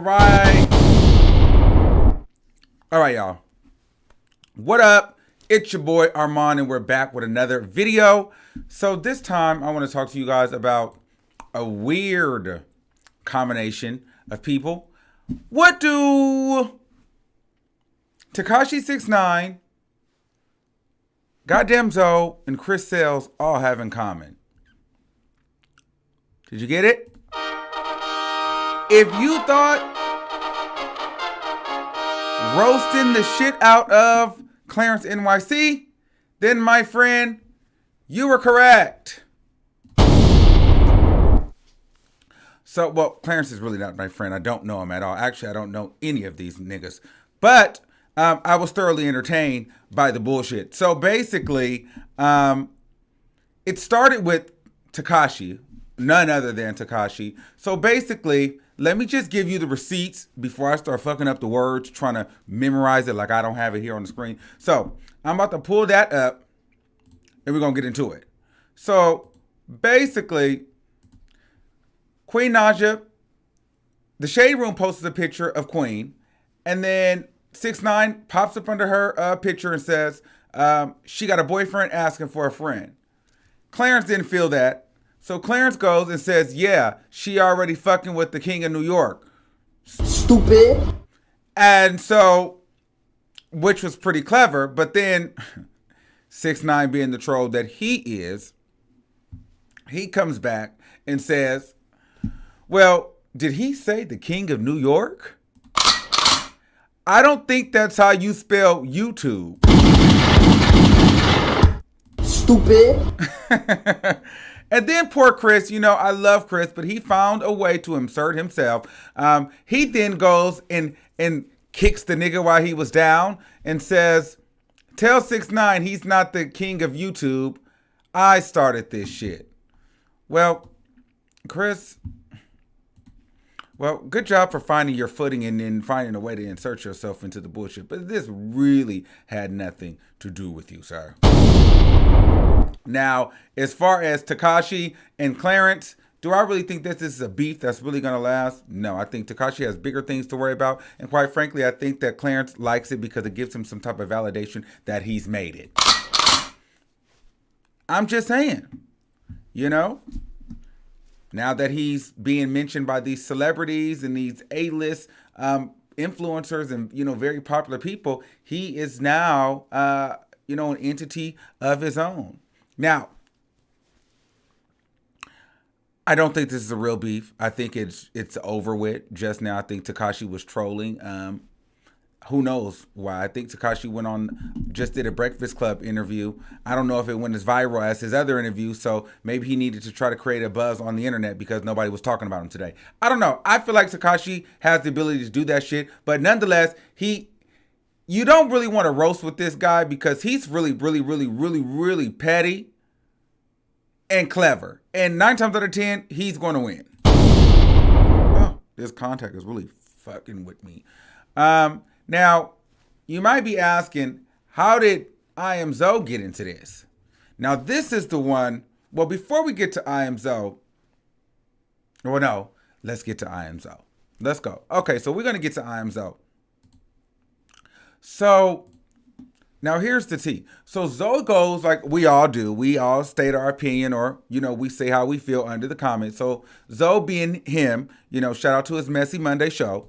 right. All right, y'all. What up? It's your boy Armon, and we're back with another video. So this time, I want to talk to you guys about a weird combination of people. What do Tekashi69, IamZoe, and Chris Sales all have in common? Did you get it? If you thought roasting the shit out of Clarence NYC, then my friend, you were correct. So, well, Clarence is really not my friend. I don't know him at all. Actually, I don't know any of these niggas. But I was thoroughly entertained by the bullshit. So basically, it started with Tekashi, none other than Tekashi. So basically, let me just give you the receipts before I start fucking up the words, trying to memorize it like I don't have it here on the screen. So I'm about to pull that up, and we're going to get into it. So basically, Queen Naja, the Shade Room posted a picture of Queen, and then 6ix9ine pops up under her picture and says she got a boyfriend asking for a friend. Clarence didn't feel that. So Clarence goes and says, yeah, she already fucking with the king of New York. Stupid. And so, which was pretty clever, but then 6ix9ine, being the troll that he is, he comes back and says, well, did he say the king of New York? I don't think that's how you spell YouTube. Stupid. And then poor Chris, you know, I love Chris, but he found a way to insert himself. He then goes and kicks the nigga while he was down and says, tell 6ix9ine he's not the king of YouTube. I started this shit. Well, Chris, well, good job for finding your footing and then finding a way to insert yourself into the bullshit. But this really had nothing to do with you, sir. Now, as far as Tekashi and Clarence, do I really think this is a beef that's really going to last? No, I think Tekashi has bigger things to worry about. And quite frankly, I think that Clarence likes it because it gives him some type of validation that he's made it. I'm just saying, you know, now that he's being mentioned by these celebrities and these A-list influencers and, you know, very popular people, he is now, you know, an entity of his own. Now, I don't think this is a real beef. I think it's over with. Just now, I think Tekashi was trolling. Who knows why? I think Tekashi just did a Breakfast Club interview. I don't know if it went as viral as his other interview, so maybe he needed to try to create a buzz on the internet because nobody was talking about him today. I don't know. I feel like Tekashi has the ability to do that shit, but nonetheless, you don't really want to roast with this guy because he's really, really, really, really, really petty and clever. And 9 times out of 10, he's going to win. Oh, this contact is really fucking with me. Now, you might be asking, how did IamZoe get into this? Now, this is the one. Well, before we get to IamZoe, well, no, let's get to IamZoe. Let's go. Okay, so we're going to get to IamZoe. So now here's the tea. So Zoe goes like we all do. We all state our opinion or, you know, we say how we feel under the comments. So Zoe being him, you know, shout out to his Messy Monday show.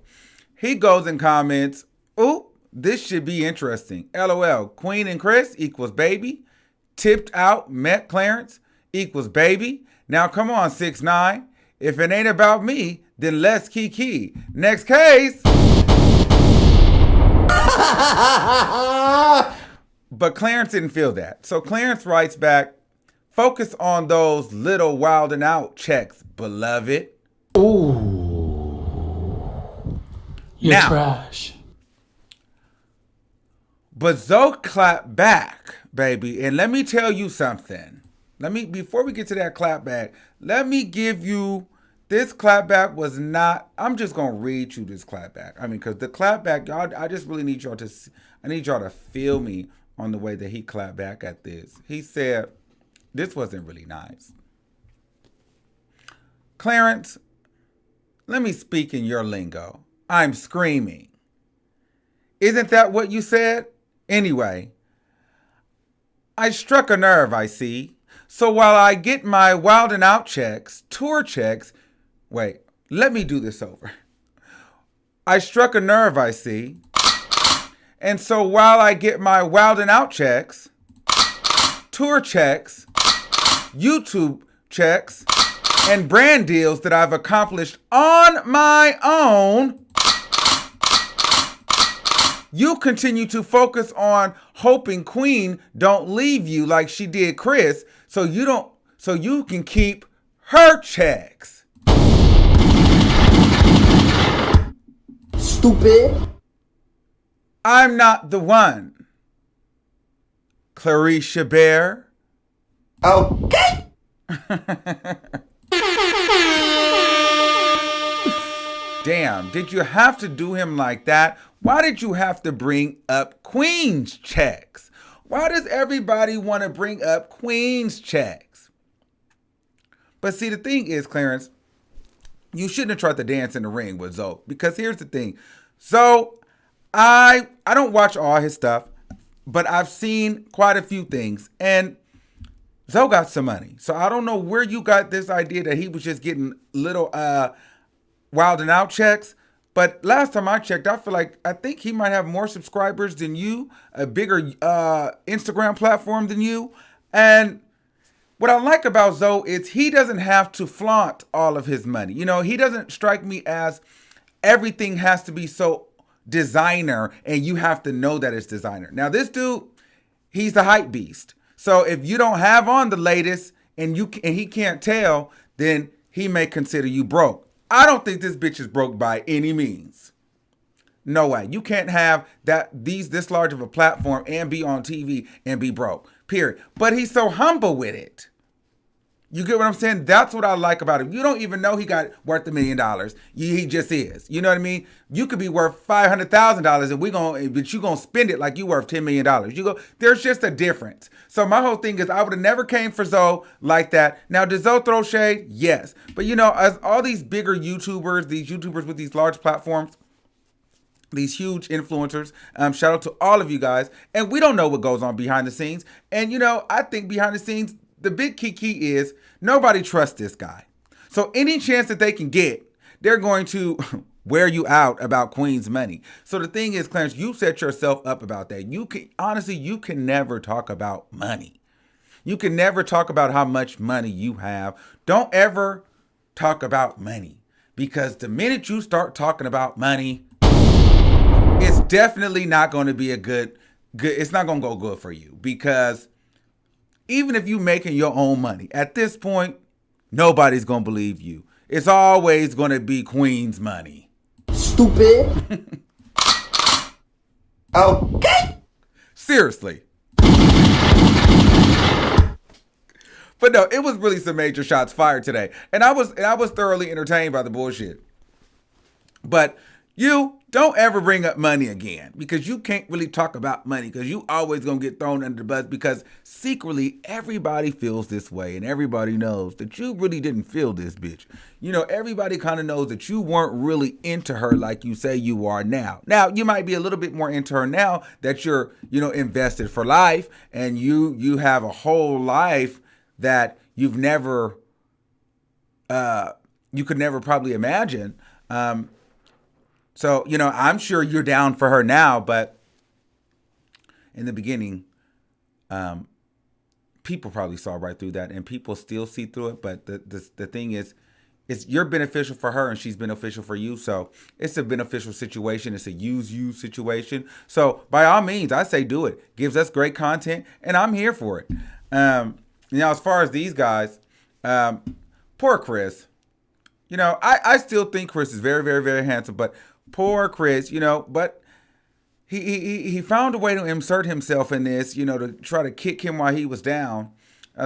He goes and comments, ooh, this should be interesting. LOL, Queen and Chris equals baby. Tipped out, met Clarence equals baby. Now come on, 6ix9ine. If it ain't about me, then let's kiki. Next case. But Clarence didn't feel that. So Clarence writes back, focus on those little wild and out checks, beloved. Ooh. You're now, trash. But Zoe clapped back, baby. And let me tell you something. Before we get to that clapback, let me give you, this clapback was not, I'm just going to read you this clapback. I mean, because the clapback, y'all, I just really need y'all to feel me on the way that he clapped back at this. He said, this wasn't really nice. Clarence, let me speak in your lingo. I'm screaming. Isn't that what you said? Anyway, I struck a nerve, I see. So while I get my wild and out checks, tour checks, wait, let me do this over. I struck a nerve, I see. And so while I get my wild and out checks, tour checks, YouTube checks, and brand deals that I've accomplished on my own, you continue to focus on hoping Queen don't leave you like she did Chris, so you can keep her checks. Stupid. I'm not the one. Clarice Bear. Okay. Damn, did you have to do him like that? Why did you have to bring up Queen's checks? Why does everybody want to bring up Queen's checks? But see, the thing is, Clarence, you shouldn't have tried to dance in the ring with Zoe. Because here's the thing. Zoe, I don't watch all his stuff, but I've seen quite a few things. And Zoe got some money. So I don't know where you got this idea that he was just getting little wild and out checks. But last time I checked, I think he might have more subscribers than you, a bigger Instagram platform than you. And what I like about Zoe is he doesn't have to flaunt all of his money. You know, he doesn't strike me as everything has to be so designer and you have to know that it's designer. Now, this dude, he's the hype beast. So if you don't have on the latest and he can't tell, then he may consider you broke. I don't think this bitch is broke by any means. No way. You can't have this large of a platform and be on TV and be broke. Period. But he's so humble with it. You get what I'm saying? That's what I like about him. You don't even know he got worth $1 million. He just is. You know what I mean? You could be worth $500,000 but you gonna spend it like you worth $10 million. There's just a difference. So my whole thing is I would have never came for Zoe like that. Now, does Zoe throw shade? Yes. But you know, as all these bigger YouTubers, these YouTubers with these large platforms, these huge influencers, shout out to all of you guys. And we don't know what goes on behind the scenes. And you know, I think behind the scenes, the big key is nobody trusts this guy. So any chance that they can get, they're going to wear you out about Queen's money. So the thing is, Clarence, you set yourself up about that. You can never talk about money. You can never talk about how much money you have. Don't ever talk about money, because the minute you start talking about money, it's definitely not going to be it's not going to go good for you, because even if you making your own money, at this point, nobody's going to believe you. It's always going to be Queen's money. Stupid. Okay. Seriously. But no, it was really some major shots fired today. And I was thoroughly entertained by the bullshit. But you don't ever bring up money again, because you can't really talk about money, because you always gonna get thrown under the bus, because secretly everybody feels this way and everybody knows that you really didn't feel this bitch. You know, everybody kind of knows that you weren't really into her like you say you are now. Now, you might be a little bit more into her now that you're, invested for life, and you have a whole life that you could never probably imagine. So, I'm sure you're down for her now, but in the beginning, people probably saw right through that, and people still see through it. But the thing is, you're beneficial for her and she's beneficial for you. So it's a beneficial situation. It's a use you situation. So by all means, I say do it. Gives us great content, and I'm here for it. Now, as far as these guys, poor Chris. I still think Chris is very, very, very handsome, but poor Chris, but he found a way to insert himself in this, to try to kick him while he was down.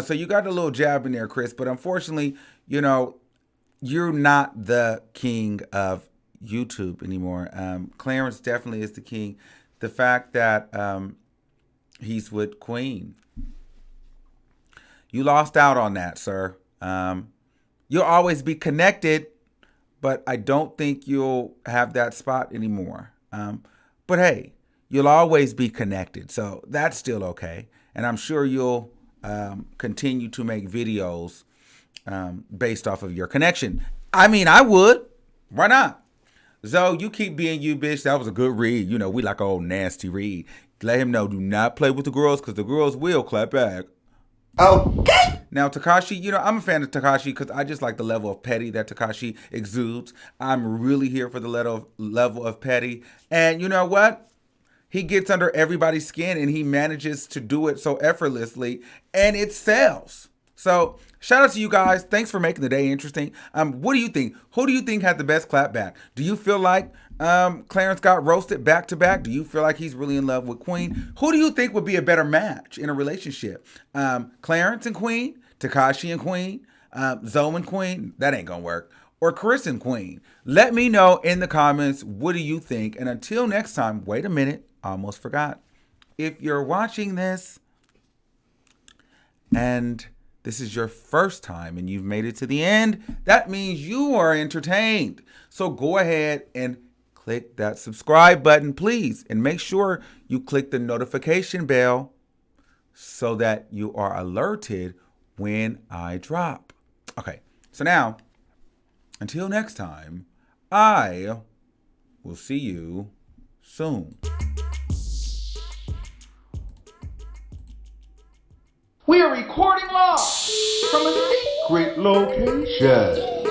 So you got a little jab in there, Chris, but unfortunately, you're not the king of YouTube anymore. Clarence definitely is the king. The fact that he's with Queen, you lost out on that, sir. You'll always be connected, but I don't think you'll have that spot anymore. But hey, you'll always be connected, so that's still okay. And I'm sure you'll continue to make videos based off of your connection. I mean, I would. Why not? Zoe, you keep being you, bitch. That was a good read. You know, we like an old nasty read. Let him know, do not play with the girls, because the girls will clap back. Okay. Now, Tekashi, you know, I'm a fan of Tekashi because I just like the level of petty that Tekashi exudes. I'm really here for the level of petty. And you know what? He gets under everybody's skin and he manages to do it so effortlessly, and it sells. So shout out to you guys. Thanks for making the day interesting. What do you think? Who do you think had the best clapback? Do you feel like Clarence got roasted back to back? Do you feel like he's really in love with Queen? Who do you think would be a better match in a relationship? Clarence and Queen? Tekashi and Queen? Zoe and Queen? That ain't gonna work. Or Chris and Queen? Let me know in the comments. What do you think? And until next time, wait a minute. I almost forgot. If you're watching this and this is your first time and you've made it to the end, that means you are entertained. So go ahead and click that subscribe button, please. And make sure you click the notification bell so that you are alerted when I drop. Okay, so now, until next time, I will see you soon. We are recording live from a secret location.